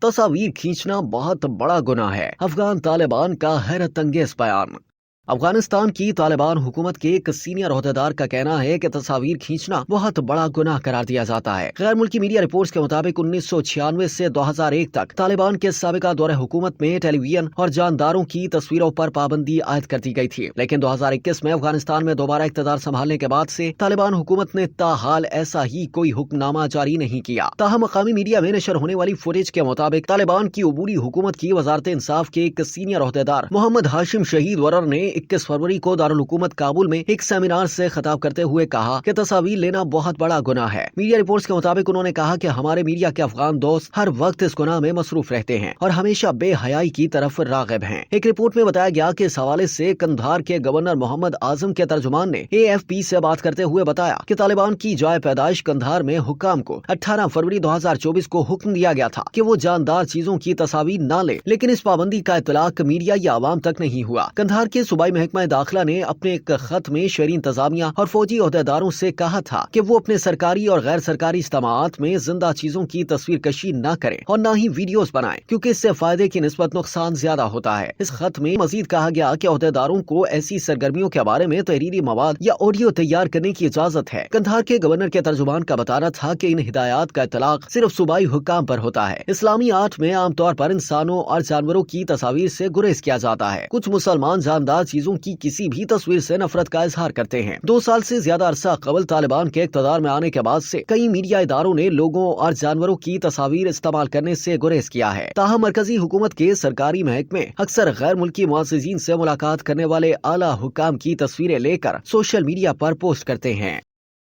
तस्वीर खींचना बहुत बड़ा गुनाह है। अफगान तालिबान का हैरत अंगेज बयान। अफगानिस्तान की तालिबान हुकूमत के एक सीनियर ओहदेदार का कहना है कि तस्वीर खींचना बहुत बड़ा गुनाह करार दिया जाता है। गैर मुल्की मीडिया रिपोर्ट्स के मुताबिक 1996 से 2001 तक तालिबान के साबिका दौरे हुकूमत में टेलीविजन और जानदारों की तस्वीरों पर पाबंदी आयद कर दी गई थी, लेकिन 2021 में अफगानिस्तान में दोबारा इक़्तिदार संभालने के बाद से तालिबान हुकूमत ने ताहाल ऐसा ही कोई हुक्मनामा जारी नहीं किया। ताहम मकामी मीडिया में नशर होने वाली फुटेज के मुताबिक तालिबान की अबूरी हुकूमत की वजारत इंसाफ के एक सीनियर ओहदेदार मोहम्मद हाशिम शहीद वरर ने 21 फरवरी को दारुल हुकूमत काबुल में एक सेमिनार से खिताब करते हुए कहा कि तस्वीर लेना बहुत बड़ा गुनाह है। मीडिया रिपोर्ट्स के मुताबिक उन्होंने कहा कि हमारे मीडिया के अफगान दोस्त हर वक्त इस गुनाह में मसरूफ रहते हैं और हमेशा बेहयाई की तरफ राग़िब हैं। एक रिपोर्ट में बताया गया कि इस हवाले से कंधार के गवर्नर मोहम्मद आजम के तर्जुमान ने AFP से बात करते हुए बताया कि तालिबान की जाए पैदाइश कंधार में हुक्काम को 18 फरवरी 2024 को हुक्म दिया गया था कि वो जानदार चीजों की तस्वीर न ले, लेकिन इस पाबंदी का इतलाक मीडिया या आवाम तक नहीं हुआ। कंधार के सूबाई महकमा दाखिला ने अपने एक खत में शहरी इंतजामिया और फौजी ओहदेदारों से कहा था कि वो अपने सरकारी और गैर सरकारी इज्तिमाआत में जिंदा चीजों की तस्वीर कशी न करें और न ही वीडियोस बनाएं, क्योंकि इससे फायदे की निस्बत नुकसान ज्यादा होता है। इस खत में मजीद कहा गया कि ओहदेदारों को ऐसी सरगर्मियों के बारे में तहरीरी मवाद या ऑडियो तैयार करने की इजाजत है। कंधार के गवर्नर के तर्जुमान का बताना था कि इन हिदायत का इतलाक सिर्फ सूबाई हुक्काम पर होता है। इस्लामी आर्ट में आमतौर पर इंसानों और जानवरों की तस्वीर से गुरेज किया जाता है। कुछ मुसलमान जानदार चीजों की किसी भी तस्वीर से नफरत का इजहार करते हैं। 2 साल से ज्यादा अरसा कबल तालिबान के इक़्तिदार में आने के बाद से कई मीडिया इदारों ने लोगों और जानवरों की तस्वीर इस्तेमाल करने से गुरेज किया है। ताहम मरकजी हुकूमत के सरकारी महकमे अक्सर गैर मुल्की मुअज़्ज़िज़ीन से मुलाकात करने वाले आला हुक्काम की तस्वीरें लेकर सोशल मीडिया पर पोस्ट करते हैं।